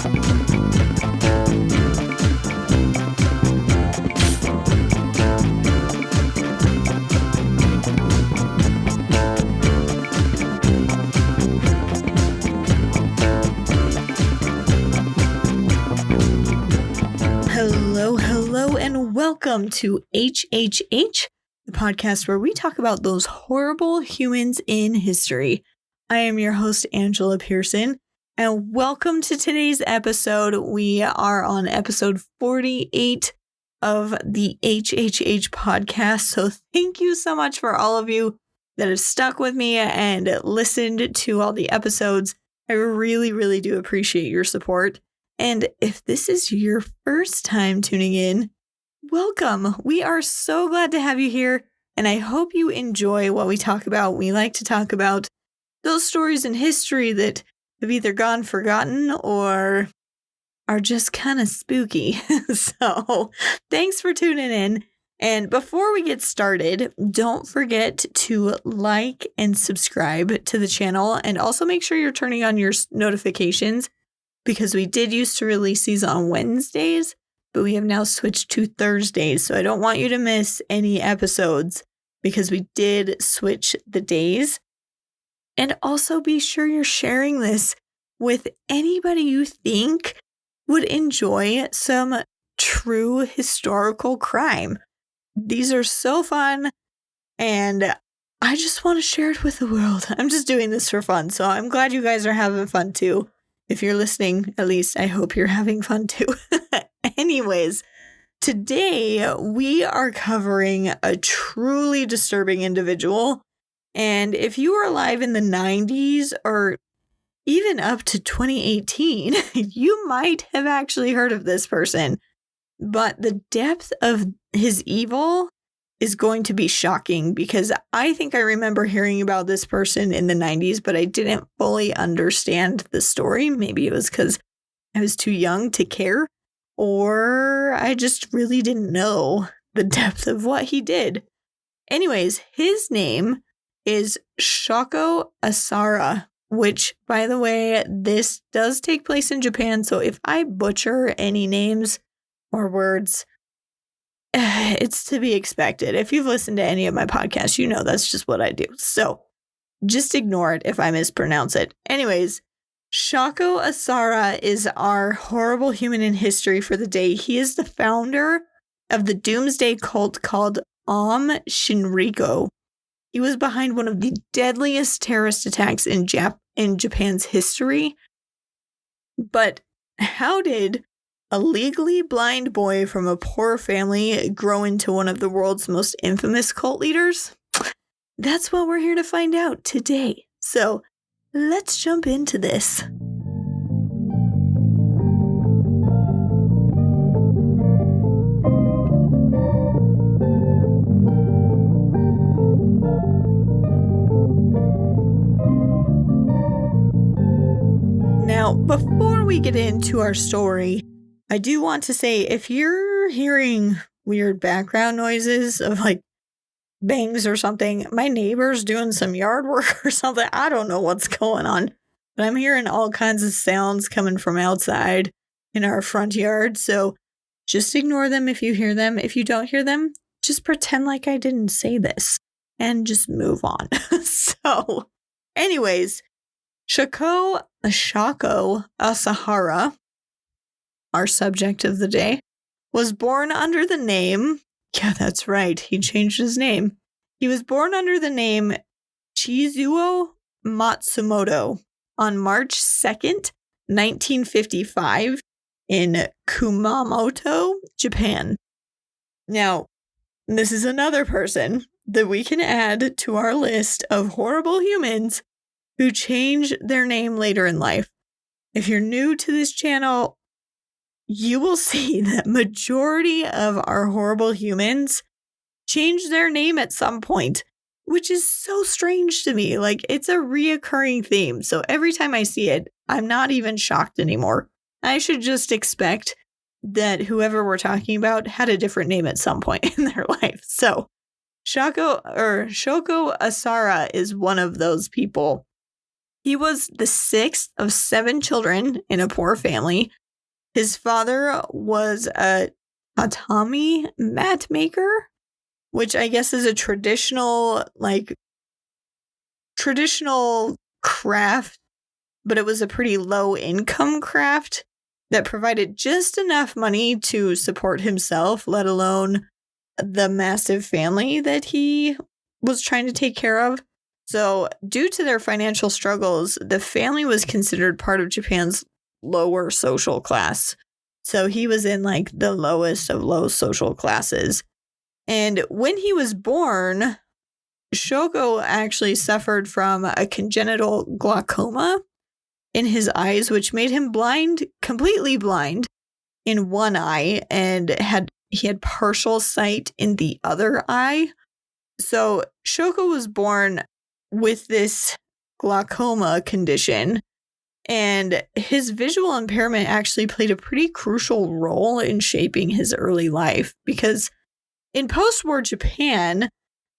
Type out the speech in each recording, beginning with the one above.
Hello, and welcome to HHH, the podcast where we talk about those horrible humans in history. I am your host, Angela Pearson, and welcome to today's episode. We are on episode 48 of the HHH podcast, so thank you so much for all of you that have stuck with me and listened to all the episodes. I really do appreciate your support. And if this is your first time tuning in, welcome. We are so glad to have you here, and I hope you enjoy what we talk about. We like to talk about those stories in history that have either gone forgotten or are just kind of spooky. So thanks for tuning in. And before we get started, don't forget to like and subscribe to the channel, and also make sure you're turning on your notifications, because we did used to release these on Wednesdays, but we have now switched to Thursdays. So I don't want you to miss any episodes because we did switch the days. And also be sure you're sharing this with anybody you think would enjoy some true historical crime. These are so fun, and I just want to share it with the world. I'm just doing this for fun, so I'm glad you guys are having fun too. If you're listening, at least I hope you're having fun too. Anyways, today we are covering a truly disturbing individual. And if you were alive in the 90s or even up to 2018, you might have actually heard of this person. But the depth of his evil is going to be shocking, because I think I remember hearing about this person in the 90s, but I didn't fully understand the story. Maybe it was because I was too young to care, or I just really didn't know the depth of what he did. Anyways, his name is Shoko Asahara, which, by the way, this does take place in Japan. So if I butcher any names or words, it's to be expected. If you've listened to any of my podcasts, you know that's just what I do. So just ignore it if I mispronounce it. Anyways, Shoko Asahara is our horrible human in history for the day. He is the founder of the doomsday cult called Aum Shinrikyo. He was behind one of the deadliest terrorist attacks in Japan's history. But how did a legally blind boy from a poor family grow into one of the world's most infamous cult leaders? That's what we're here to find out today. So let's jump into this. Now, before we get into our story, I do want to say, if you're hearing weird background noises of like bangs or something, my neighbor's doing some yard work or something. I don't know what's going on, but I'm hearing all kinds of sounds coming from outside in our front yard. So just ignore them if you hear them. If you don't hear them, just pretend like I didn't say this and just move on. So anyways, Shoko Asahara, our subject of the day, was born under the name, yeah, that's right, he changed his name. He was born under the name Chizuo Matsumoto on March 2nd, 1955 in Kumamoto, Japan. Now, this is another person that we can add to our list of horrible humans who change their name later in life. If you're new to this channel, you will see that majority of our horrible humans change their name at some point, which is so strange to me. Like, it's a reoccurring theme. So every time I see it, I'm not even shocked anymore. I should just expect that whoever we're talking about had a different name at some point in their life. So Shoko Asahara is one of those people. He was the sixth of 7 children in a poor family. His father was a tatami mat maker, which I guess is a traditional craft, but it was a pretty low income craft that provided just enough money to support himself, let alone the massive family that he was trying to take care of. So, due to their financial struggles, the family was considered part of Japan's lower social class. So, he was in the lowest of low social classes. And when he was born, Shoko actually suffered from a congenital glaucoma in his eyes, which made him completely blind in one eye, and he had partial sight in the other eye. So Shoko was born with this glaucoma condition, and his visual impairment actually played a pretty crucial role in shaping his early life, because in post-war Japan,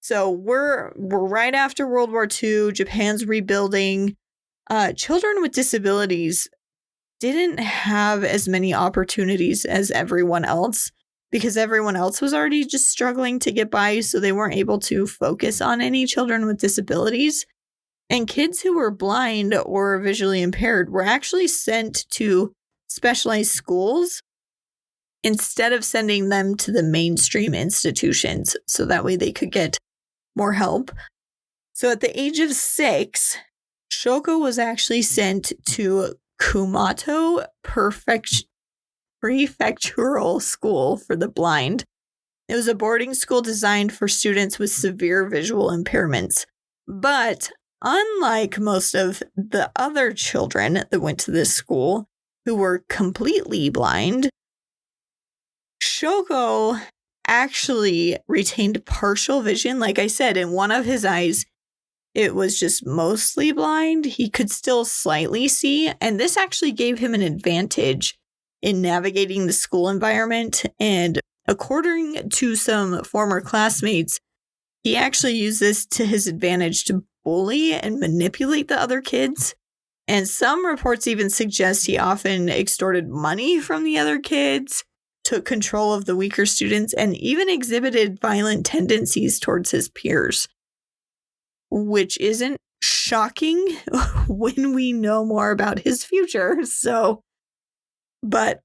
so we're right after World War II, Japan's rebuilding, children with disabilities didn't have as many opportunities as everyone else, because everyone else was already just struggling to get by, so they weren't able to focus on any children with disabilities. And kids who were blind or visually impaired were actually sent to specialized schools instead of sending them to the mainstream institutions, so that way they could get more help. So at the age of 6, Shoko was actually sent to Kumato Prefectural School for the Blind. It was a boarding school designed for students with severe visual impairments. But unlike most of the other children that went to this school who were completely blind, Shoko actually retained partial vision. Like I said, in one of his eyes, it was just mostly blind. He could still slightly see, and this actually gave him an advantage in navigating the school environment. And according to some former classmates, he actually used this to his advantage to bully and manipulate the other kids. And some reports even suggest he often extorted money from the other kids, took control of the weaker students, and even exhibited violent tendencies towards his peers. Which isn't shocking when we know more about his future. But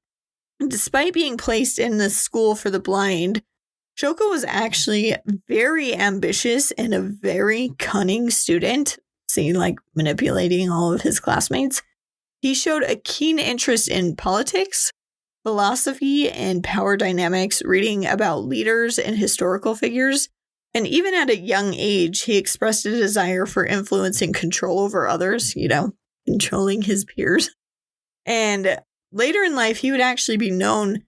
despite being placed in the school for the blind, Shoko was actually very ambitious and a very cunning student. See, manipulating all of his classmates. He showed a keen interest in politics, philosophy, and power dynamics, reading about leaders and historical figures. And even at a young age, he expressed a desire for influence and control over others, controlling his peers. And later in life, he would actually be known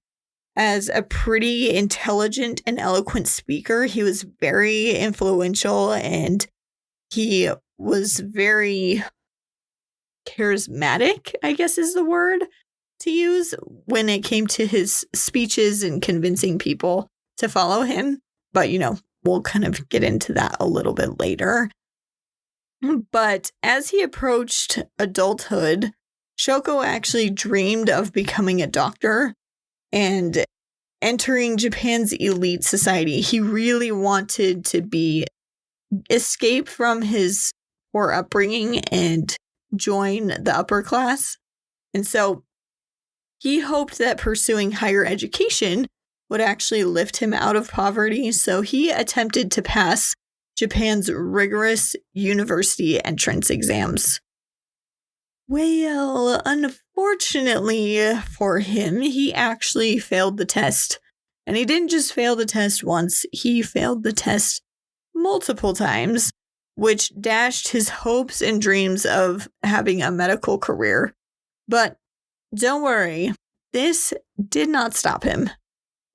as a pretty intelligent and eloquent speaker. He was very influential, and he was very charismatic, I guess is the word to use, when it came to his speeches and convincing people to follow him. But, we'll kind of get into that a little bit later. But as he approached adulthood, Shoko actually dreamed of becoming a doctor and entering Japan's elite society. He really wanted to escape from his poor upbringing and join the upper class. And so he hoped that pursuing higher education would actually lift him out of poverty, so he attempted to pass Japan's rigorous university entrance exams. Well, unfortunately for him, he actually failed the test. And he didn't just fail the test once, he failed the test multiple times, which dashed his hopes and dreams of having a medical career. But don't worry, this did not stop him.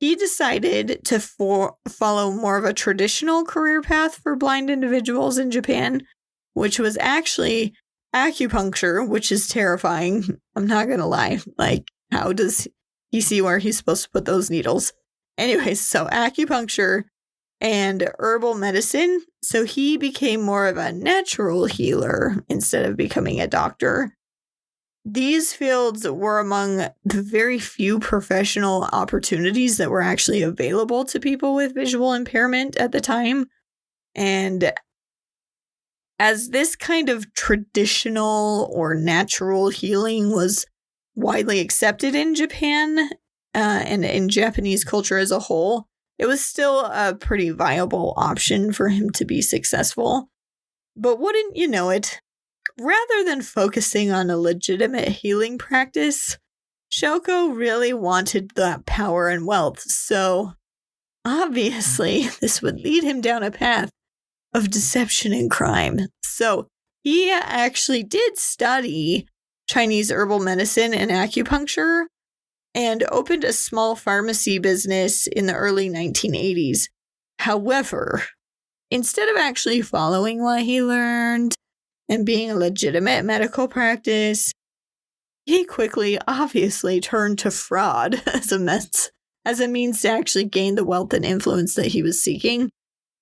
He decided to follow more of a traditional career path for blind individuals in Japan, which was actually acupuncture, which is terrifying. I'm not going to lie. How does he see where he's supposed to put those needles? Anyways, so acupuncture and herbal medicine. So he became more of a natural healer instead of becoming a doctor. These fields were among the very few professional opportunities that were actually available to people with visual impairment at the time. And as this kind of traditional or natural healing was widely accepted in Japan and in Japanese culture as a whole, it was still a pretty viable option for him to be successful. But wouldn't you know it, rather than focusing on a legitimate healing practice, Shoko really wanted that power and wealth. So obviously, this would lead him down a path of deception and crime. So he actually did study Chinese herbal medicine and acupuncture and opened a small pharmacy business in the early 1980s. However, instead of actually following what he learned and being a legitimate medical practice, he quickly, obviously, turned to fraud as a means to actually gain the wealth and influence that he was seeking.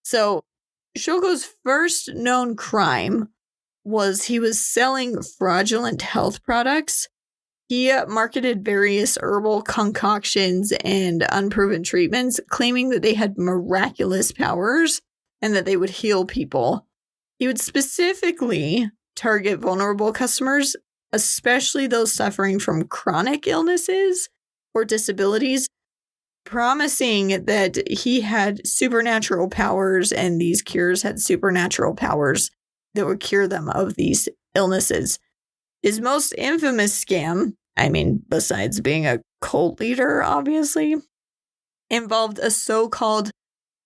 So Shoko's first known crime was he was selling fraudulent health products. He marketed various herbal concoctions and unproven treatments, claiming that they had miraculous powers and that they would heal people. He would specifically target vulnerable customers, especially those suffering from chronic illnesses or disabilities, promising that he had supernatural powers and these cures had supernatural powers that would cure them of these illnesses. His most infamous scam, besides being a cult leader, obviously, involved a so-called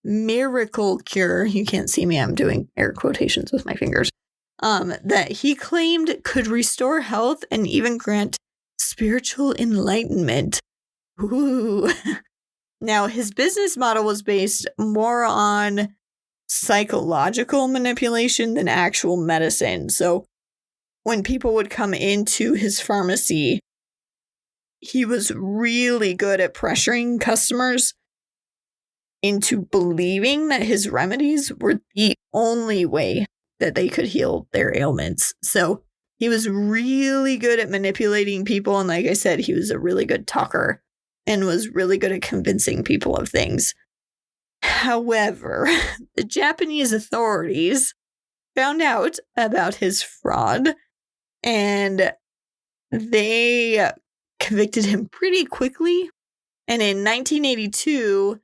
miracle cure. You can't see me, I'm doing air quotations with my fingers. That he claimed could restore health and even grant spiritual enlightenment. Ooh. Now, his business model was based more on psychological manipulation than actual medicine. So when people would come into his pharmacy, he was really good at pressuring customers into believing that his remedies were the only way that they could heal their ailments. So he was really good at manipulating people. And like I said, he was a really good talker and was really good at convincing people of things. However, the Japanese authorities found out about his fraud and they convicted him pretty quickly. And in 1982,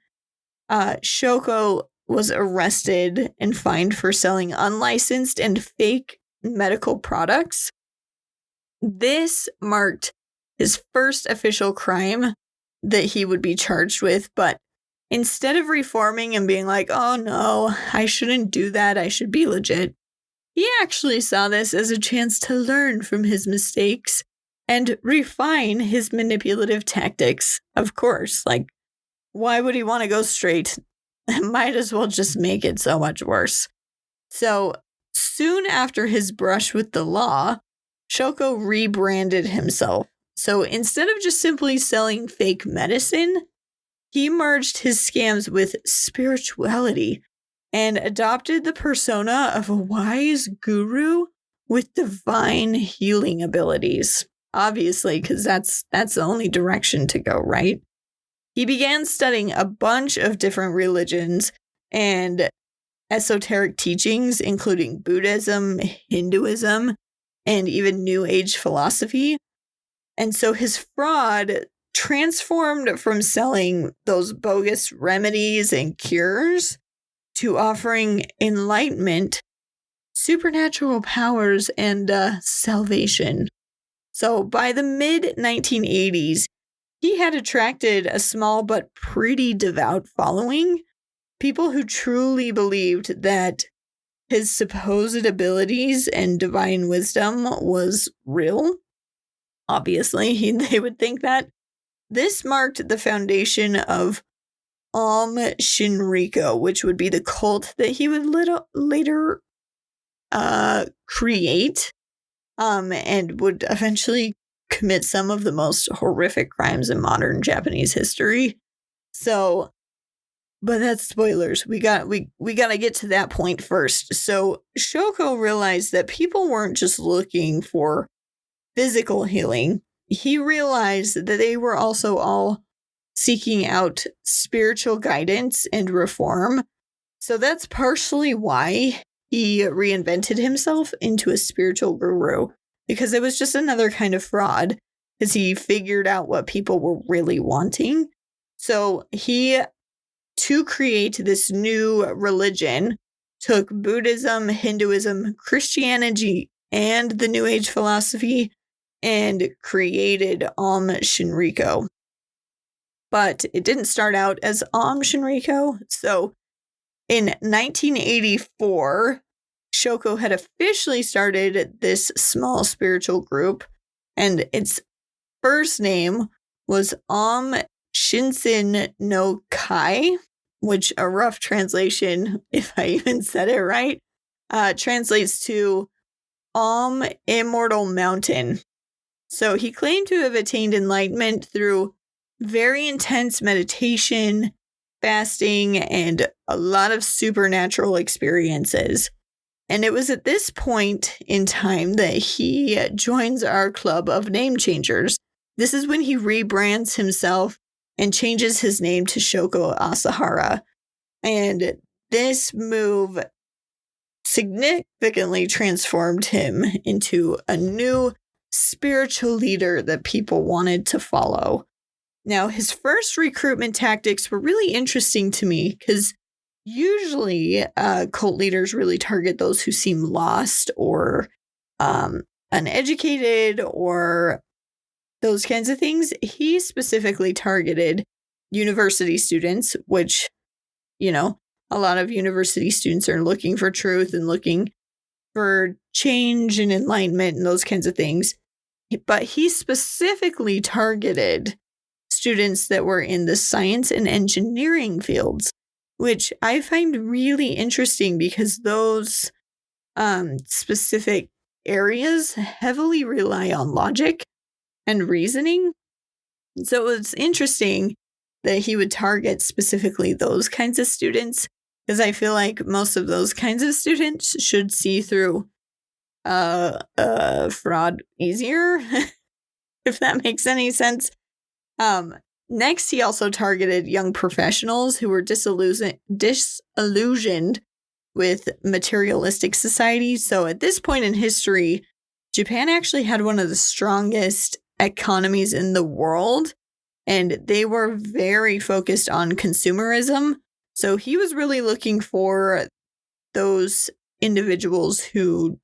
Shoko was arrested and fined for selling unlicensed and fake medical products. This marked his first official crime that he would be charged with, but instead of reforming and being like, oh no, I shouldn't do that, I should be legit, he actually saw this as a chance to learn from his mistakes and refine his manipulative tactics. Of course, why would he want to go straight? Might as well just make it so much worse. So soon after his brush with the law, Shoko rebranded himself. So instead of just simply selling fake medicine, he merged his scams with spirituality and adopted the persona of a wise guru with divine healing abilities. Obviously, because that's the only direction to go, right? He began studying a bunch of different religions and esoteric teachings, including Buddhism, Hinduism, and even New Age philosophy. And so his fraud transformed from selling those bogus remedies and cures to offering enlightenment, supernatural powers, and salvation. So by the mid-1980s, he had attracted a small but pretty devout following, people who truly believed that his supposed abilities and divine wisdom was real. Obviously, they would think that. This marked the foundation of Aum Shinrikyo, which would be the cult that he would later create and would eventually commit some of the most horrific crimes in modern Japanese history. So But that's spoilers. We got to get to that point first. So Shoko realized that people weren't just looking for physical healing. He realized that they were also all seeking out spiritual guidance and reform. So that's partially why he reinvented himself into a spiritual guru, because it was just another kind of fraud, because he figured out what people were really wanting. So he, to create this new religion, took Buddhism, Hinduism, Christianity, and the New Age philosophy and created Aum Shinrikyo. But it didn't start out as Aum Shinrikyo. So in 1984, Shoko had officially started this small spiritual group, and its first name was Aum Shinsin no Kai, which a rough translation, if I even said it right, translates to Aum Immortal Mountain. So he claimed to have attained enlightenment through very intense meditation, fasting, and a lot of supernatural experiences. And it was at this point in time that he joins our club of name changers. This is when he rebrands himself and changes his name to Shoko Asahara. And this move significantly transformed him into a new spiritual leader that people wanted to follow. Now, his first recruitment tactics were really interesting to me because usually cult leaders really target those who seem lost or uneducated or those kinds of things. He specifically targeted university students, which, you know, a lot of university students are looking for truth and looking for change and enlightenment and those kinds of things. But he specifically targeted students that were in the science and engineering fields, which I find really interesting because those specific areas heavily rely on logic and reasoning. So it's interesting that he would target specifically those kinds of students, because I feel like most of those kinds of students should see through fraud easier, if that makes any sense. Next, he also targeted young professionals who were disillusioned with materialistic society. So at this point in history, Japan actually had one of the strongest economies in the world, and they were very focused on consumerism. So he was really looking for those individuals who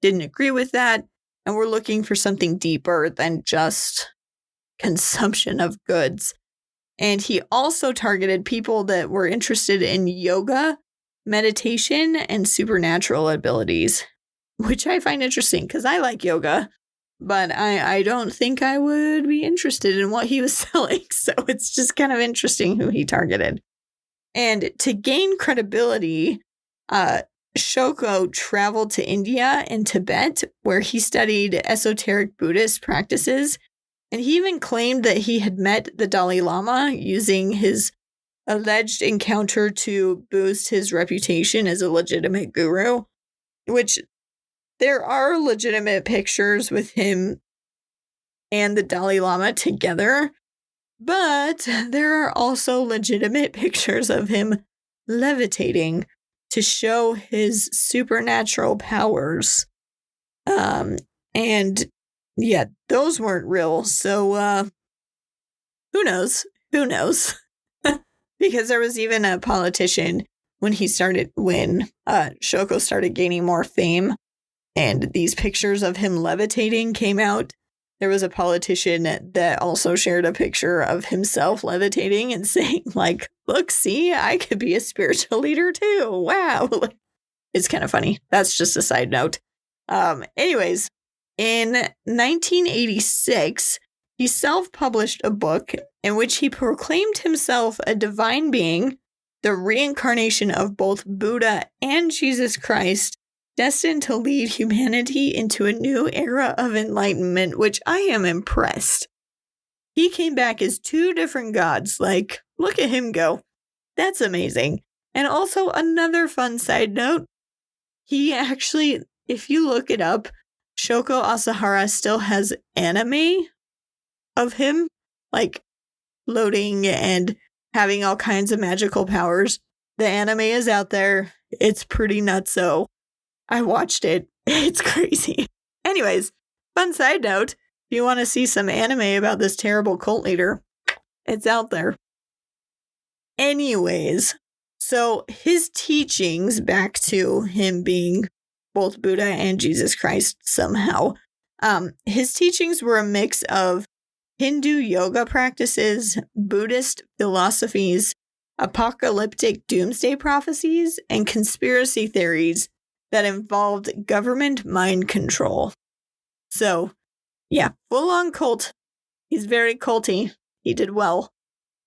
didn't agree with that and were looking for something deeper than just consumption of goods. And he also targeted people that were interested in yoga, meditation, and supernatural abilities, which I find interesting because I like yoga, but I don't think I would be interested in what he was selling. So it's just kind of interesting who he targeted. And to gain credibility, Shoko traveled to India and Tibet, where he studied esoteric Buddhist practices. And he even claimed that he had met the Dalai Lama using his alleged encounter to boost his reputation as a legitimate guru, which there are legitimate pictures with him and the Dalai Lama together, but there are also legitimate pictures of him levitating to show his supernatural powers. And yeah, those weren't real. So who knows? Who knows? Because there was even a politician when Shoko started gaining more fame and these pictures of him levitating came out. There was a politician that also shared a picture of himself levitating and saying, like, look, see, I could be a spiritual leader too. Wow. It's kind of funny. That's just a side note. Anyways, in 1986, he self-published a book in which he proclaimed himself a divine being, the reincarnation of both Buddha and Jesus Christ, destined to lead humanity into a new era of enlightenment, which I am impressed. He came back as two different gods. Like, look at him go. That's amazing. And also another fun side note, he actually, if you look it up, Shoko Asahara still has anime of him, like floating and having all kinds of magical powers. The anime is out there. It's pretty nutso. I watched it. It's crazy. Anyways, fun side note, if you want to see some anime about this terrible cult leader, it's out there. Anyways, so his teachings, back to him being both Buddha and Jesus Christ somehow, his teachings were a mix of Hindu yoga practices, Buddhist philosophies, apocalyptic doomsday prophecies, and conspiracy theories that involved government mind control. So, yeah, full-on cult. He's very culty. He did well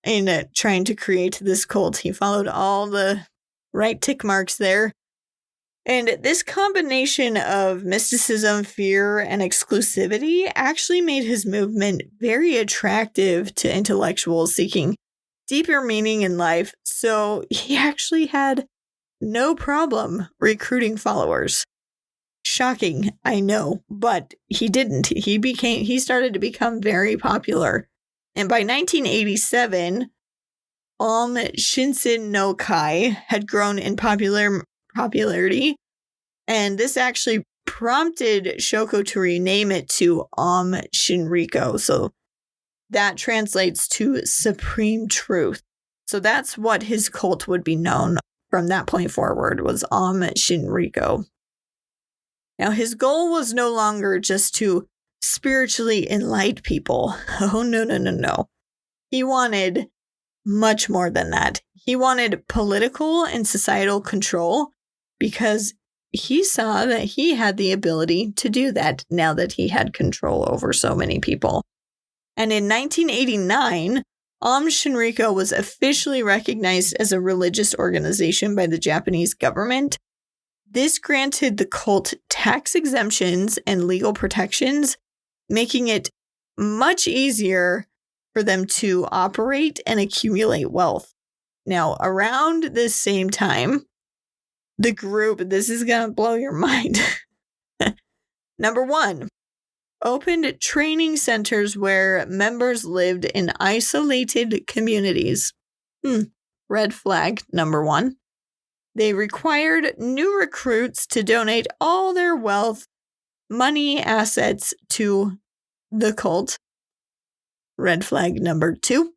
in trying to create this cult. He followed all the right tick marks there. And this combination of mysticism, fear, and exclusivity actually made his movement very attractive to intellectuals seeking deeper meaning in life. So he actually had no problem recruiting followers. Shocking, I know, but he didn't. He started to become very popular. And by 1987, Aum Shinrikyo had grown in popularity, and this actually prompted Shoko to rename it to Aum Shinrikyo. So that translates to Supreme Truth. So that's what his cult would be known from that point forward, was Aum Shinrikyo. Now, his goal was no longer just to spiritually enlighten people. Oh, no. He wanted much more than that. He wanted political and societal control because he saw that he had the ability to do that now that he had control over so many people. And in 1989, Aum Shinrikyo was officially recognized as a religious organization by the Japanese government. This granted the cult tax exemptions and legal protections, making it much easier for them to operate and accumulate wealth. Now, around this same time, the group, this is going to blow your mind. Number 1, opened training centers where members lived in isolated communities. Red flag, number 1. They required new recruits to donate all their wealth, money, assets to the cult. Red flag number 2.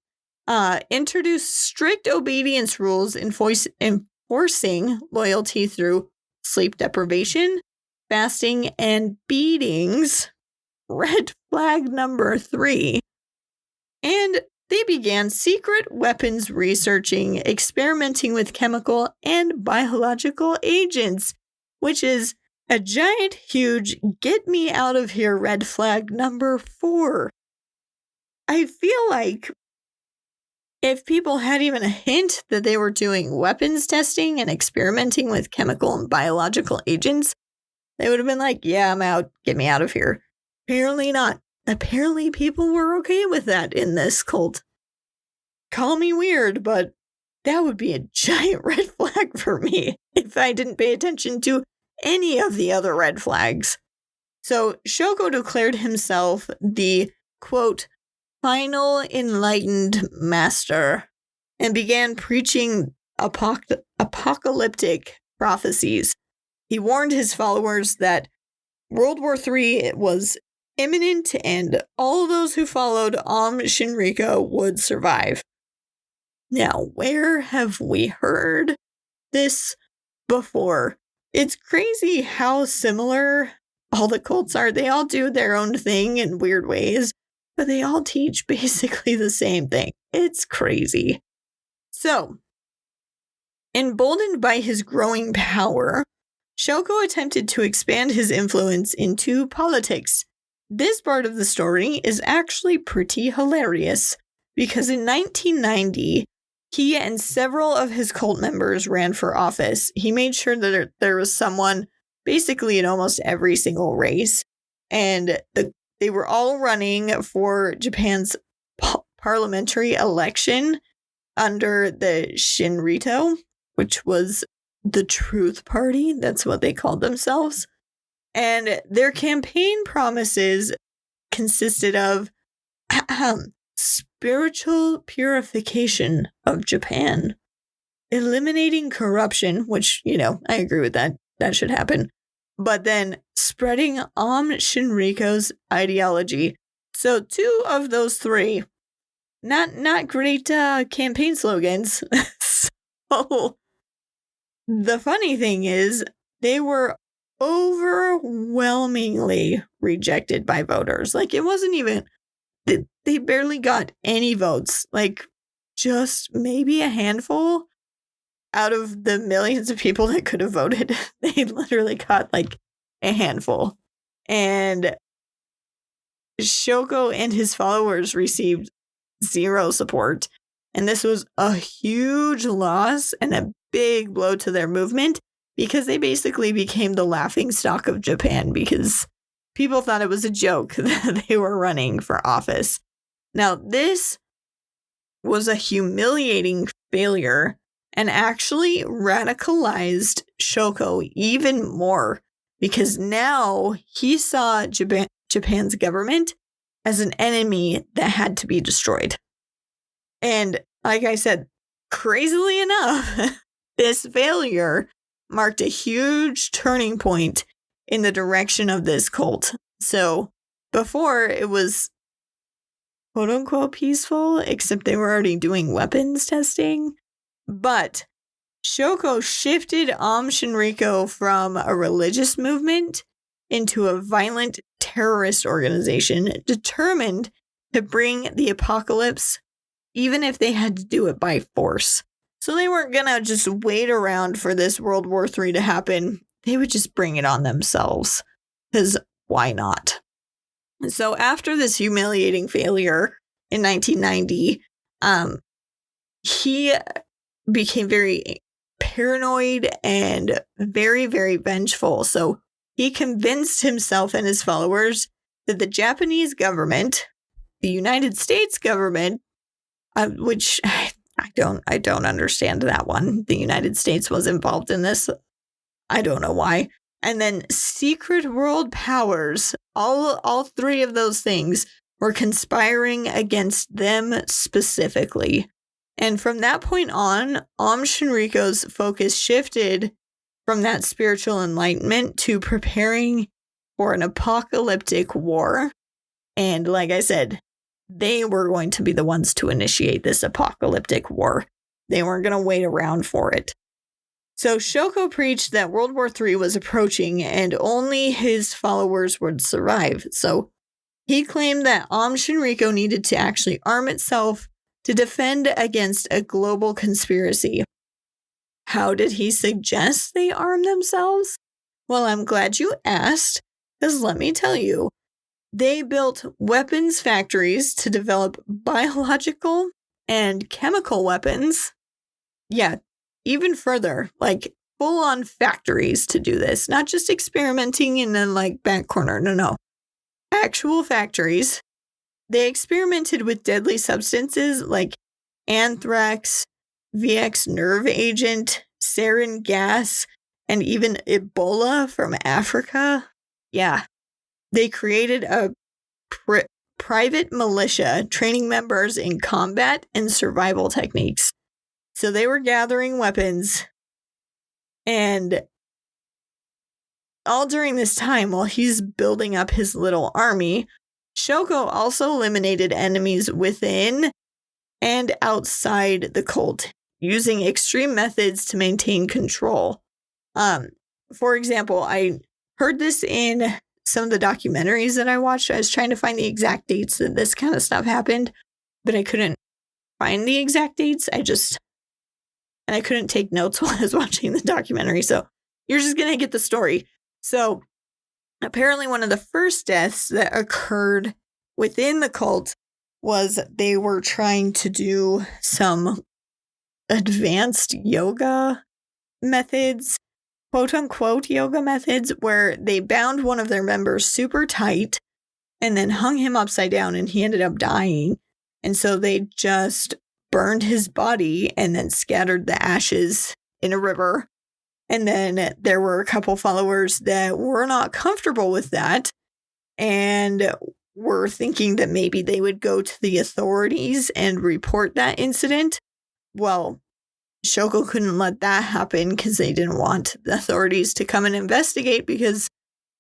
Introduced strict obedience rules enforcing loyalty through sleep deprivation, fasting, and beatings. Red flag number 3. And they began secret weapons researching, experimenting with chemical and biological agents, which is a giant, huge, get me out of here red flag number 4. I feel like if people had even a hint that they were doing weapons testing and experimenting with chemical and biological agents, they would have been like, yeah, I'm out. Get me out of here. Apparently not. Apparently people were okay with that in this cult. Call me weird, but that would be a giant red flag for me if I didn't pay attention to any of the other red flags. So Shoko declared himself the, quote, final enlightened master, and began preaching apocalyptic prophecies. He warned his followers that World War III was imminent and all those who followed Aum Shinrikyo would survive. Now, where have we heard this before? It's crazy how similar all the cults are. They all do their own thing in weird ways, but they all teach basically the same thing. It's crazy. So, emboldened by his growing power, Shoko attempted to expand his influence into politics. This part of the story is actually pretty hilarious because in 1990, he and several of his cult members ran for office. He made sure that there was someone basically in almost every single race, and they were all running for Japan's parliamentary election. under the Shinrikyo, which was the Truth Party. That's what they called themselves. And their campaign promises consisted of spiritual purification of Japan, eliminating corruption, which, I agree with that. That should happen. But then spreading Aum Shinrikyo's ideology. So 2 of those 3, not great campaign slogans. So the funny thing is, they were overwhelmingly rejected by voters. Like, it wasn't even, they barely got any votes. Like, just maybe a handful out of the millions of people that could have voted. They literally got like a handful. And Shoko and his followers received 0 support. And this was a huge loss and a big blow to their movement, because they basically became the laughingstock of Japan, because people thought it was a joke that they were running for office. Now, this was a humiliating failure and actually radicalized Shoko even more, because now he saw Japan's government as an enemy that had to be destroyed. And like I said, crazily enough, this failure marked a huge turning point in the direction of this cult. So before, it was quote unquote peaceful, except they were already doing weapons testing. But Shoko shifted Aum Shinrikyo from a religious movement into a violent terrorist organization determined to bring the apocalypse, even if they had to do it by force. So they weren't going to just wait around for this World War III to happen. They would just bring it on themselves. Because why not? So after this humiliating failure in 1990, he became very paranoid and very, very vengeful. So he convinced himself and his followers that the Japanese government, the United States government, which I don't understand that one. The United States was involved in this. I don't know why. And then secret world powers, all 3 of those things were conspiring against them specifically. And from that point on, Aum Shinrikyo's focus shifted from that spiritual enlightenment to preparing for an apocalyptic war. And like I said, they were going to be the ones to initiate this apocalyptic war. They weren't going to wait around for it. So Shoko preached that World War III was approaching and only his followers would survive. So he claimed that Aum Shinrikyo needed to actually arm itself to defend against a global conspiracy. How did he suggest they arm themselves? Well, I'm glad you asked, because let me tell you, they built weapons factories to develop biological and chemical weapons. Yeah, even further, like full-on factories to do this, not just experimenting in a back corner. No. Actual factories. They experimented with deadly substances like anthrax, VX nerve agent, sarin gas, and even Ebola from Africa. Yeah. They created a private militia training members in combat and survival techniques. So they were gathering weapons, and all during this time, while he's building up his little army, Shoko also eliminated enemies within and outside the cult, using extreme methods to maintain control. For example, I heard this in some of the documentaries that I watched. I was trying to find the exact dates that this kind of stuff happened, but I couldn't find the exact dates. And I couldn't take notes while I was watching the documentary. So you're just going to get the story. So apparently one of the first deaths that occurred within the cult was they were trying to do some advanced yoga methods, quote unquote yoga methods, where they bound one of their members super tight and then hung him upside down, and he ended up dying. And so they just burned his body and then scattered the ashes in a river. And then there were a couple followers that were not comfortable with that and were thinking that maybe they would go to the authorities and report that incident. Well, Shoko couldn't let that happen because they didn't want the authorities to come and investigate because,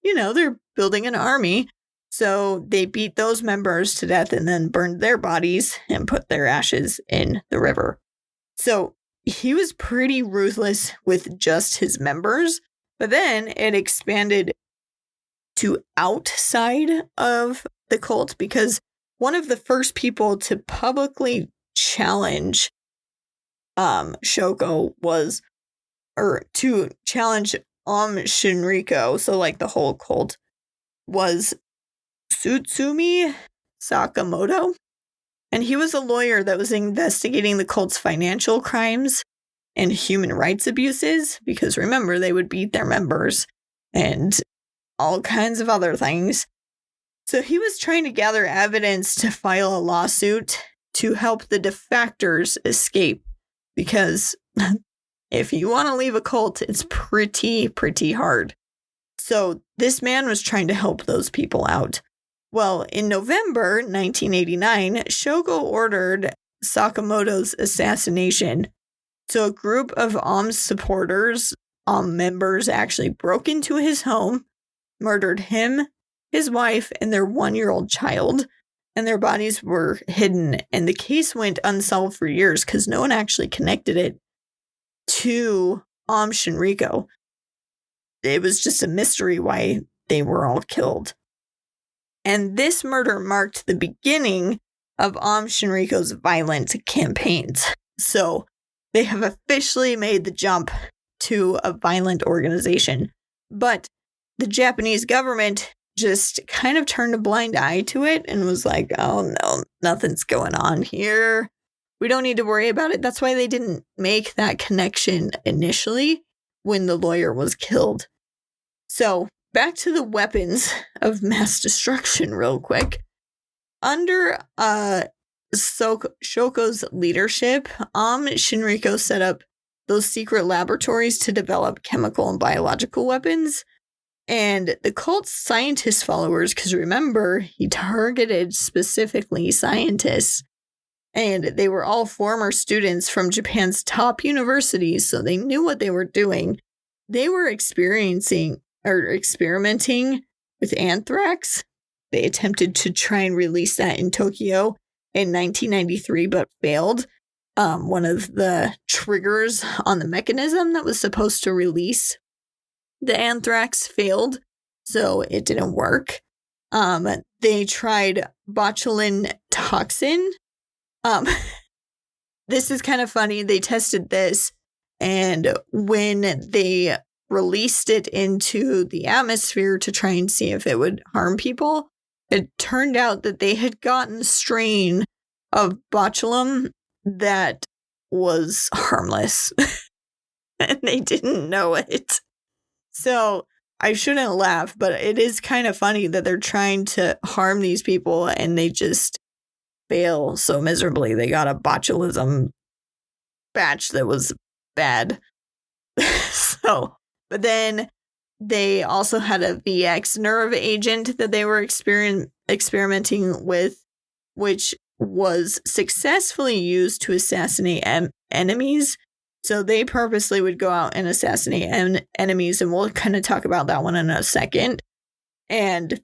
they're building an army. So they beat those members to death and then burned their bodies and put their ashes in the river. So he was pretty ruthless with just his members, but then it expanded to outside of the cult because one of the first people to publicly challenge Shoko to challenge Aum Shinrikyo, so like the whole cult, was Tsutsumi Sakamoto. And he was a lawyer that was investigating the cult's financial crimes and human rights abuses, because remember, they would beat their members and all kinds of other things. So he was trying to gather evidence to file a lawsuit to help the defectors escape, because if you want to leave a cult, it's pretty hard. So this man was trying to help those people out. Well, in November 1989, Shoko ordered Sakamoto's assassination. So a group of Aum's supporters, members, actually broke into his home, murdered him, his wife, and their 1-year-old child, and their bodies were hidden. And the case went unsolved for years because no one actually connected it to Aum Shinrikyo. It was just a mystery why they were all killed. And this murder marked the beginning of Aum Shinrikyo's violent campaigns. So they have officially made the jump to a violent organization. But the Japanese government just kind of turned a blind eye to it and was like, oh no, nothing's going on here. We don't need to worry about it. That's why they didn't make that connection initially when the lawyer was killed. So back to the weapons of mass destruction real quick. Under Shoko's leadership, Aum Shinrikyo set up those secret laboratories to develop chemical and biological weapons. And the cult's scientist followers, because remember, he targeted specifically scientists, and they were all former students from Japan's top universities, so they knew what they were doing. They were experimenting with anthrax. They attempted to try and release that in Tokyo in 1993, but failed. One of the triggers on the mechanism that was supposed to release the anthrax failed, so it didn't work. They tried botulinum toxin. This is kind of funny. They tested this, and when they released it into the atmosphere to try and see if it would harm people, it turned out that they had gotten a strain of botulinum that was harmless, and they didn't know it. So I shouldn't laugh, but it is kind of funny that they're trying to harm these people and they just fail so miserably. They got a botulism batch that was bad. But then they also had a VX nerve agent that they were experimenting with, which was successfully used to assassinate enemies. So they purposely would go out and assassinate enemies, and we'll kind of talk about that one in a second. And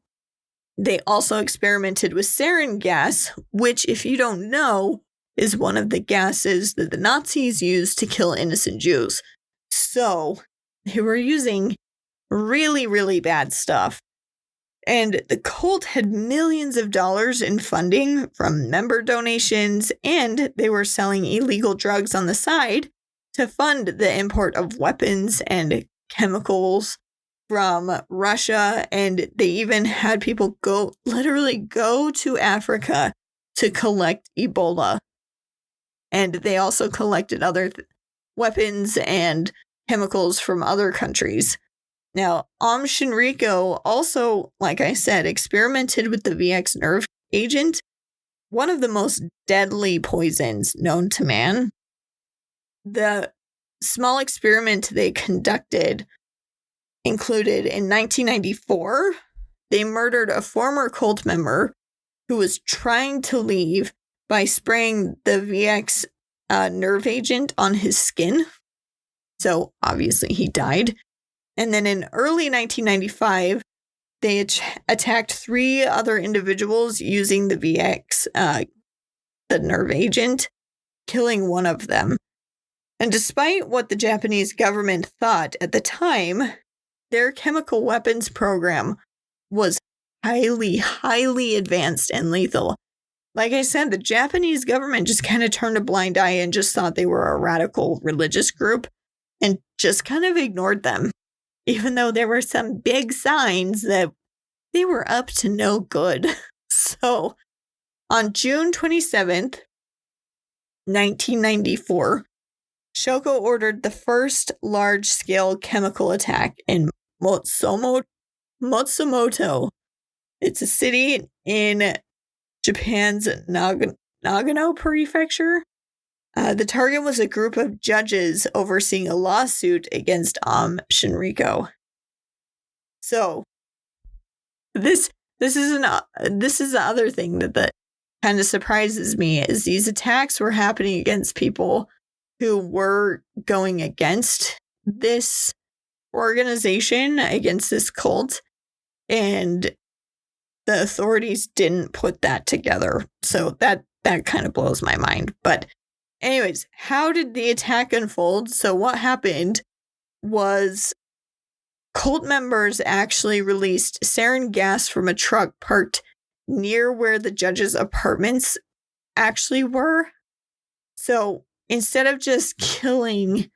they also experimented with sarin gas, which, if you don't know, is one of the gases that the Nazis used to kill innocent Jews. So they were using really, really bad stuff. And the cult had millions of dollars in funding from member donations, and they were selling illegal drugs on the side to fund the import of weapons and chemicals from Russia. And they even had people literally go to Africa to collect Ebola. And they also collected other weapons and chemicals from other countries. Now, Aum Shinrikyo also, like I said, experimented with the VX nerve agent, one of the most deadly poisons known to man. The small experiment they conducted included in 1994, they murdered a former cult member who was trying to leave by spraying the VX nerve agent on his skin. So obviously he died. And then in early 1995, they attacked 3 other individuals using the VX, the nerve agent, killing one of them. And despite what the Japanese government thought at the time, their chemical weapons program was highly, highly advanced and lethal. Like I said, the Japanese government just kind of turned a blind eye and just thought they were a radical religious group and just kind of ignored them, even though there were some big signs that they were up to no good. So, on June 27th, 1994, Shoko ordered the first large-scale chemical attack in Matsumoto. It's a city in Japan's Nagano Prefecture. The target was a group of judges overseeing a lawsuit against Aum Shinrikyo. So, this is the other thing that kind of surprises me is these attacks were happening against people who were going against this organization, against this cult, and the authorities didn't put that together. So that kind of blows my mind. But anyways, how did the attack unfold? So what happened was cult members actually released sarin gas from a truck parked near where the judges' apartments actually were. So instead of just killing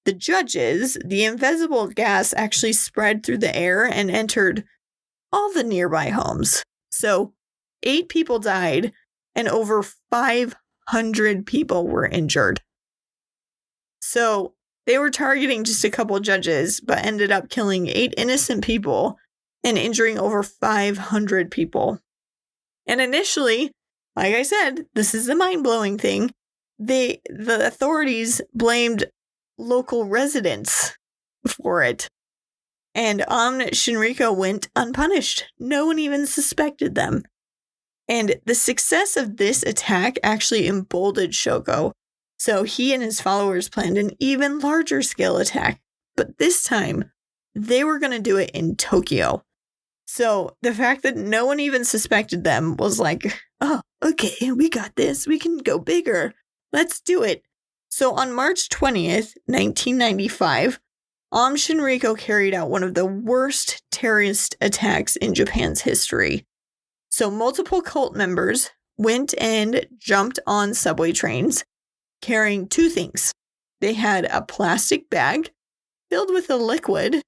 the judges, the invisible gas actually spread through the air and entered all the nearby homes. So 8 people died and over 500 people were injured. So they were targeting just a couple judges, but ended up killing 8 innocent people and injuring over 500 people. And initially, like I said, this is the mind-blowing thing, the authorities blamed local residents for it. And Aum Shinrikyo went unpunished. No one even suspected them. And the success of this attack actually emboldened Shoko. So he and his followers planned an even larger scale attack. But this time, they were going to do it in Tokyo. So the fact that no one even suspected them was like, oh, okay, we got this. We can go bigger. Let's do it. So on March 20th, 1995, Aum Shinrikyo carried out one of the worst terrorist attacks in Japan's history. So multiple cult members went and jumped on subway trains carrying 2 things. They had a plastic bag filled with a liquid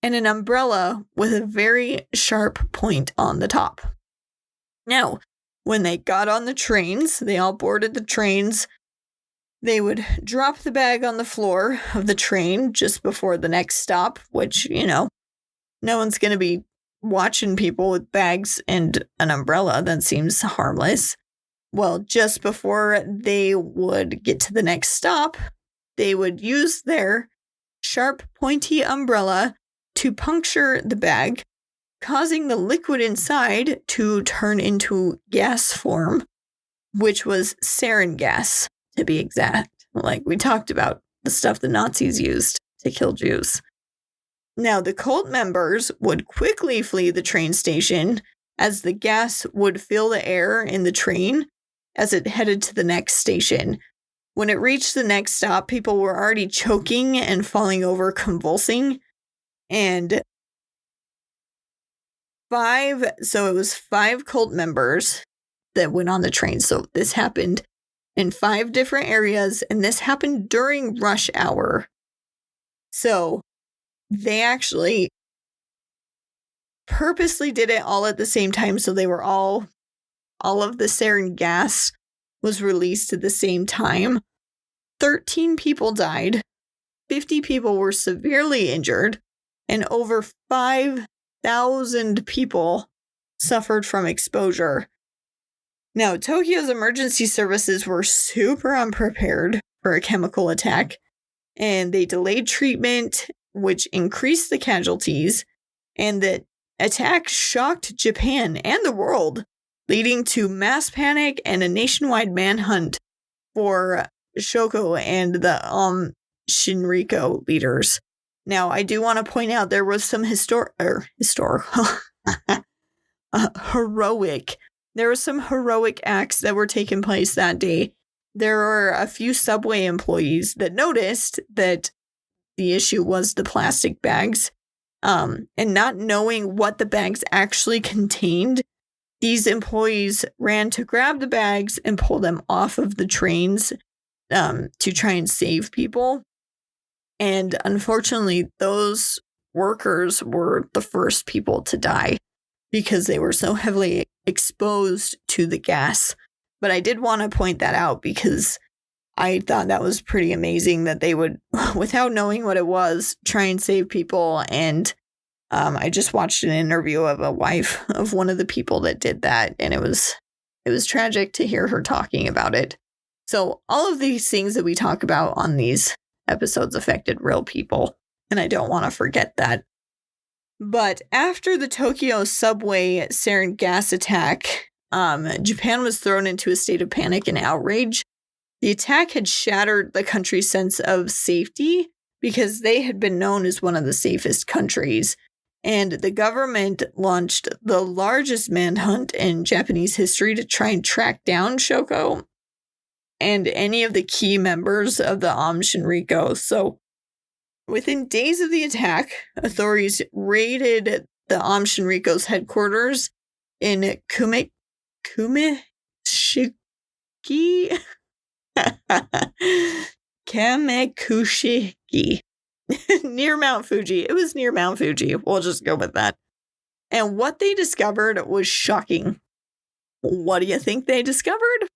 and an umbrella with a very sharp point on the top. Now, when they got on the trains, they all boarded the trains. They would drop the bag on the floor of the train just before the next stop, which, no one's going to be watching people with bags and an umbrella. That seems harmless. Well, just before they would get to the next stop, they would use their sharp, pointy umbrella to puncture the bag, causing the liquid inside to turn into gas form, which was sarin gas, to be exact. Like we talked about, the stuff the Nazis used to kill Jews. Now, the cult members would quickly flee the train station as the gas would fill the air in the train as it headed to the next station. When it reached the next stop, people were already choking and falling over, convulsing. And it was 5 cult members that went on the train. So this happened in 5 different areas, and this happened during rush hour. So they actually purposely did it all at the same time, so they were all of the sarin gas was released at the same time. 13 people died, 50 people were severely injured, and over 5,000 people suffered from exposure. Now, Tokyo's emergency services were super unprepared for a chemical attack, and they delayed treatment, which increased the casualties, and the attack shocked Japan and the world, leading to mass panic and a nationwide manhunt for Shoko and the Shinrikyo leaders. Now, I do want to point out there was some heroic. There were some heroic acts that were taking place that day. There were a few subway employees that noticed that the issue was the plastic bags, and not knowing what the bags actually contained. These employees ran to grab the bags and pull them off of the trains to try and save people. And unfortunately, those workers were the first people to die because they were so heavily exposed to the gas. But I did want to point that out because I thought that was pretty amazing that they would, without knowing what it was, try and save people. And I just watched an interview of a wife of one of the people that did that, and it was tragic to hear her talking about it. So all of these things that we talk about on these episodes affected real people, and I don't want to forget that. But after the Tokyo subway sarin gas attack, Japan was thrown into a state of panic and outrage. The attack had shattered the country's sense of safety because they had been known as one of the safest countries. And the government launched the largest manhunt in Japanese history to try and track down Shoko and any of the key members of the Aum Shinrikyo. So within days of the attack, authorities raided the Aum Shinrikyo's headquarters in Kamekushiki near Mount Fuji. It was near Mount Fuji. We'll just go with that. And what they discovered was shocking. What do you think they discovered?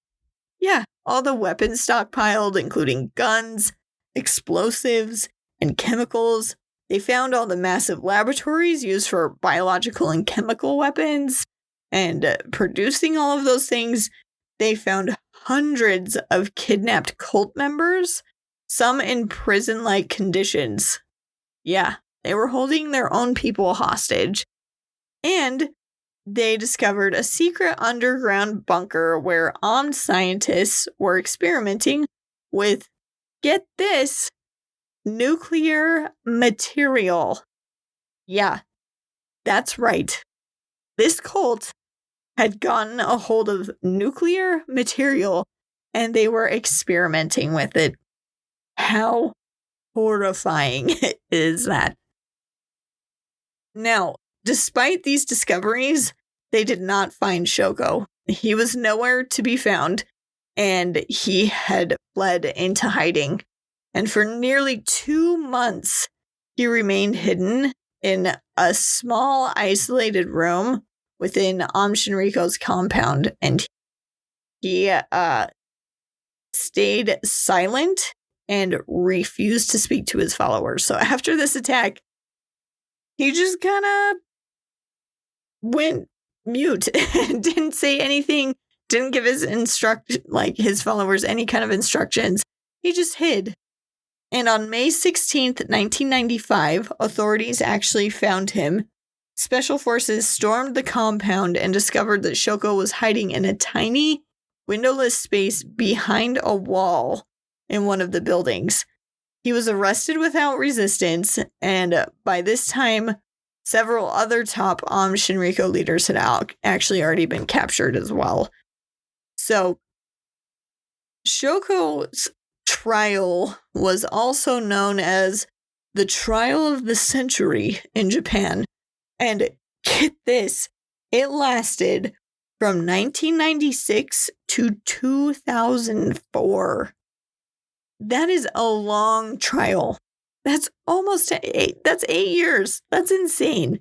Yeah, all the weapons stockpiled, including guns, explosives, and chemicals. They found all the massive laboratories used for biological and chemical weapons and producing all of those things. They found hundreds of kidnapped cult members, some in prison-like conditions. Yeah, they were holding their own people hostage. And they discovered a secret underground bunker where armed scientists were experimenting with, get this, nuclear material. Yeah, that's right. This cult had gotten a hold of nuclear material and they were experimenting with it. How horrifying is that? Now, despite these discoveries, they did not find Shoko. He was nowhere to be found, and he had fled into hiding. And for nearly 2 months, he remained hidden in a small, isolated room within Aum Shinrikyo's compound, and he stayed silent and refused to speak to his followers. So after this attack, he just kind of went mute and didn't say anything, didn't give his his followers any kind of instructions. He just hid. And on May 16th, 1995, authorities actually found him. Special forces stormed the compound and discovered that Shoko was hiding in a tiny, windowless space behind a wall in one of the buildings. He was arrested without resistance, and by this time, several other top Aum Shinrikyo leaders had actually already been captured as well. So, Shoko's trial was also known as the Trial of the Century in Japan. And get this, it lasted from 1996 to 2004. That is a long trial. That's almost 8 years. That's insane.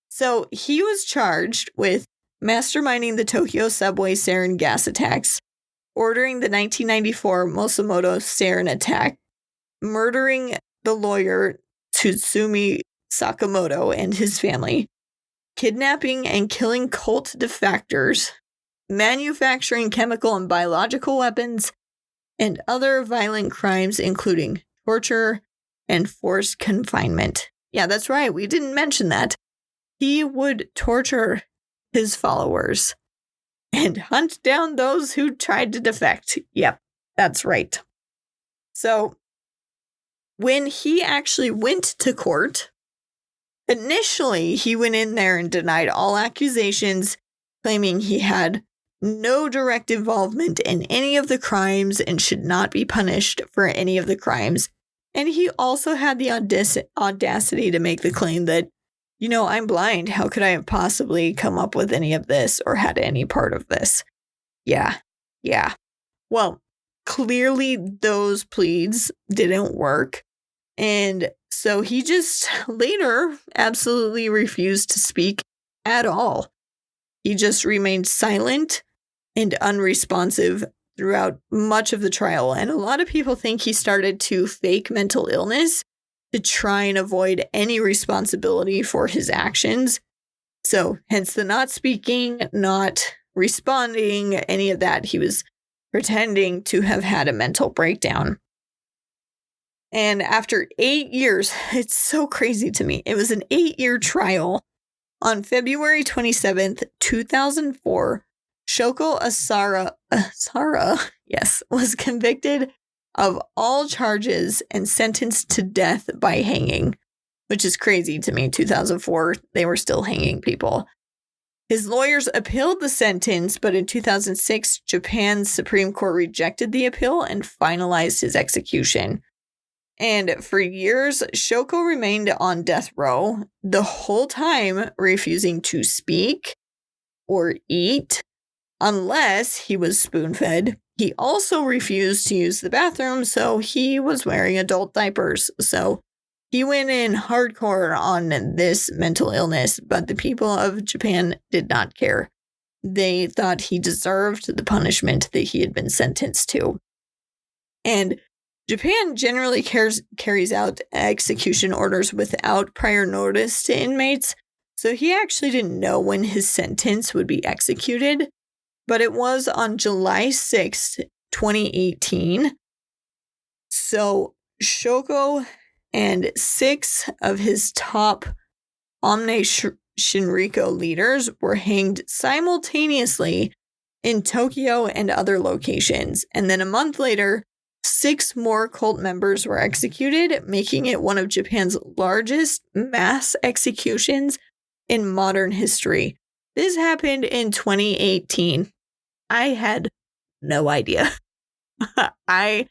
So he was charged with masterminding the Tokyo subway sarin gas attacks, ordering the 1994 Matsumoto sarin attack, murdering the lawyer Tsutsumi Sakamoto and his family, kidnapping and killing cult defectors, manufacturing chemical and biological weapons, and other violent crimes, including torture and forced confinement. Yeah, that's right. We didn't mention that. He would torture his followers and hunt down those who tried to defect. Yep, that's right. So, when he actually went to court, initially he went in there and denied all accusations, claiming he had no direct involvement in any of the crimes and should not be punished for any of the crimes. And he also had the audacity to make the claim that, I'm blind. How could I have possibly come up with any of this or had any part of this? Yeah. Well, clearly those pleas didn't work. And so he just later absolutely refused to speak at all. He just remained silent and unresponsive throughout much of the trial. And a lot of people think he started to fake mental illness to try and avoid any responsibility for his actions. So hence the not speaking, not responding, any of that. He was pretending to have had a mental breakdown. And after 8 years, it's so crazy to me. It was an 8-year trial. On February 27th, 2004, Shoko Asahara, was convicted of all charges and sentenced to death by hanging, which is crazy to me. 2004, they were still hanging people. His lawyers appealed the sentence, but in 2006, Japan's Supreme Court rejected the appeal and finalized his execution. And for years, Shoko remained on death row, the whole time refusing to speak or eat unless he was spoon-fed. He also refused to use the bathroom, so he was wearing adult diapers. So he went in hardcore on this mental illness, but the people of Japan did not care. They thought he deserved the punishment that he had been sentenced to. And Japan generally carries out execution orders without prior notice to inmates, so he actually didn't know when his sentence would be executed, but it was on July 6th, 2018. So Shoko and 6 of his top Aum Shinrikyo leaders were hanged simultaneously in Tokyo and other locations, and then a month later, 6 more cult members were executed, making it one of Japan's largest mass executions in modern history. This happened in 2018. I had no idea. I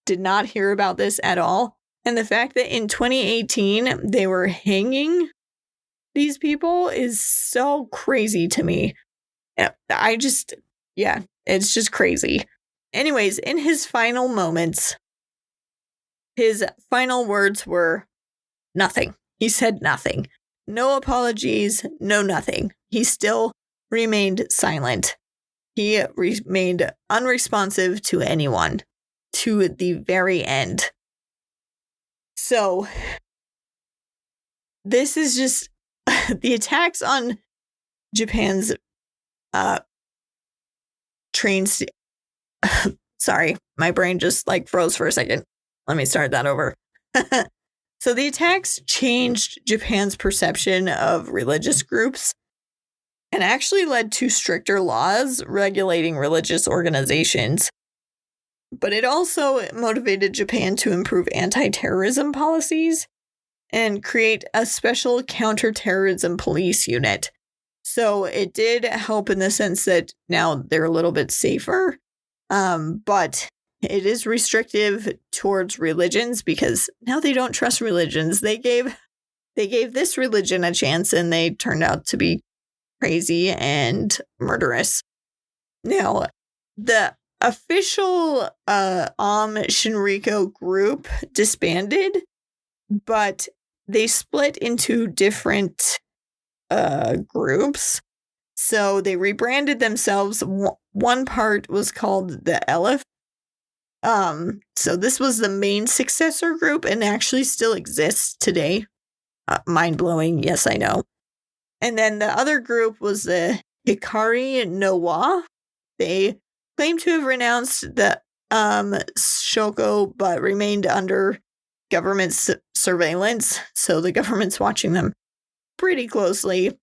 did not hear about this at all. And the fact that in 2018 they were hanging these people is so crazy to me. It's just crazy. Anyways, in his final moments, his final words were nothing. He said nothing. No apologies, no nothing. He still remained silent. He remained unresponsive to anyone to the very end. So, this is just the attacks on Japan's trains. Sorry, my brain just froze for a second. Let me start that over. So the attacks changed Japan's perception of religious groups and actually led to stricter laws regulating religious organizations. But it also motivated Japan to improve anti-terrorism policies and create a special counterterrorism police unit. So it did help in the sense that now they're a little bit safer. But it is restrictive towards religions because now they don't trust religions. They gave this religion a chance and they turned out to be crazy and murderous. Now, the official Aum Shinrikyo group disbanded, but they split into different groups. So they rebranded themselves. One part was called the Elif. So this was the main successor group and actually still exists today. Mind-blowing, yes, I know. And then the other group was the Hikari no Wa, They claim to have renounced the Shoko, but remained under government surveillance. So the government's watching them pretty closely.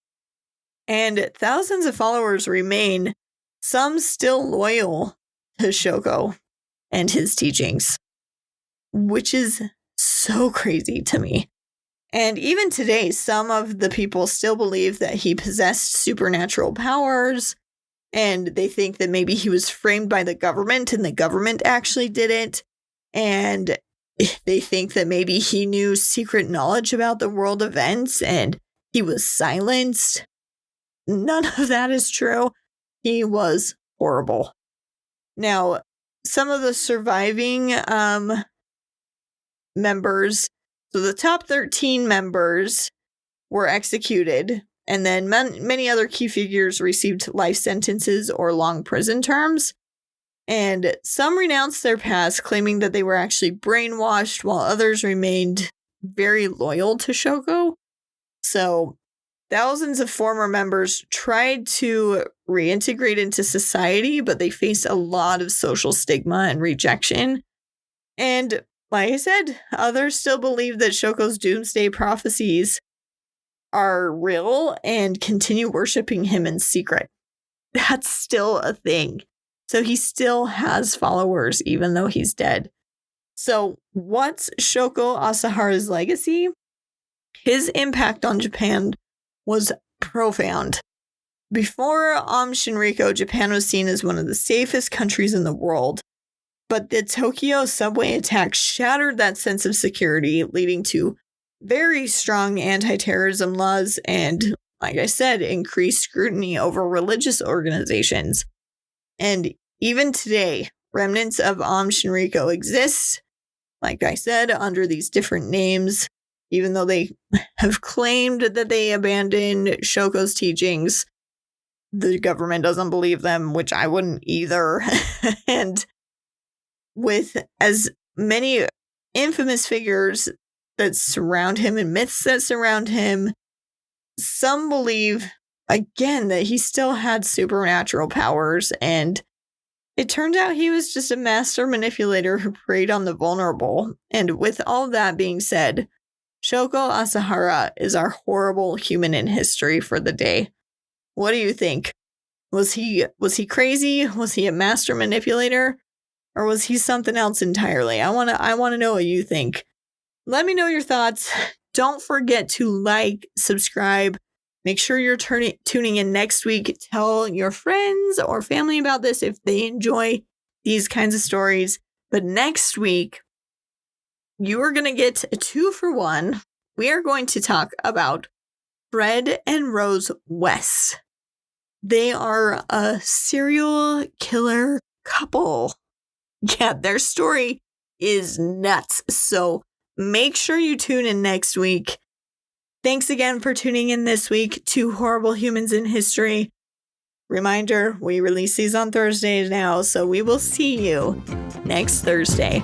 And thousands of followers remain, some still loyal to Shoko and his teachings, which is so crazy to me. And even today, some of the people still believe that he possessed supernatural powers, and they think that maybe he was framed by the government and the government actually did it. And they think that maybe he knew secret knowledge about the world events and he was silenced. None of that is true. He was horrible. Now, some of the surviving members, so the top 13 members were executed, and then many other key figures received life sentences or long prison terms. And some renounced their past, claiming that they were actually brainwashed, while others remained very loyal to Shoko. So thousands of former members tried to reintegrate into society, but they faced a lot of social stigma and rejection. And like I said, others still believe that Shoko's doomsday prophecies are real and continue worshiping him in secret. That's still a thing. So he still has followers, even though he's dead. So what's Shoko Asahara's legacy? His impact on Japan was profound. Before Aum Shinrikyo, Japan was seen as one of the safest countries in the world. But the Tokyo subway attack shattered that sense of security, leading to very strong anti-terrorism laws and, like I said, increased scrutiny over religious organizations. And even today, remnants of Aum Shinrikyo exist, like I said, under these different names, even though they have claimed that they abandoned Shoko's teachings. The government doesn't believe them, which I wouldn't either. And with as many infamous figures that surround him and myths that surround him, some believe, again, that he still had supernatural powers, and it turned out he was just a master manipulator who preyed on the vulnerable. And with all that being said, Shoko Asahara is our horrible human in history for the day. What do you think? Was he crazy? Was he a master manipulator? Or was he something else entirely? I want to know what you think. Let me know your thoughts. Don't forget to like, subscribe. Make sure you're tuning in next week. Tell your friends or family about this if they enjoy these kinds of stories. But next week, you are going to get a 2-for-1. We are going to talk about Fred and Rose West. They are a serial killer couple. Yeah, their story is nuts. So make sure you tune in next week. Thanks again for tuning in this week to Horrible Humans in History. Reminder, we release these on Thursdays now, so we will see you next Thursday.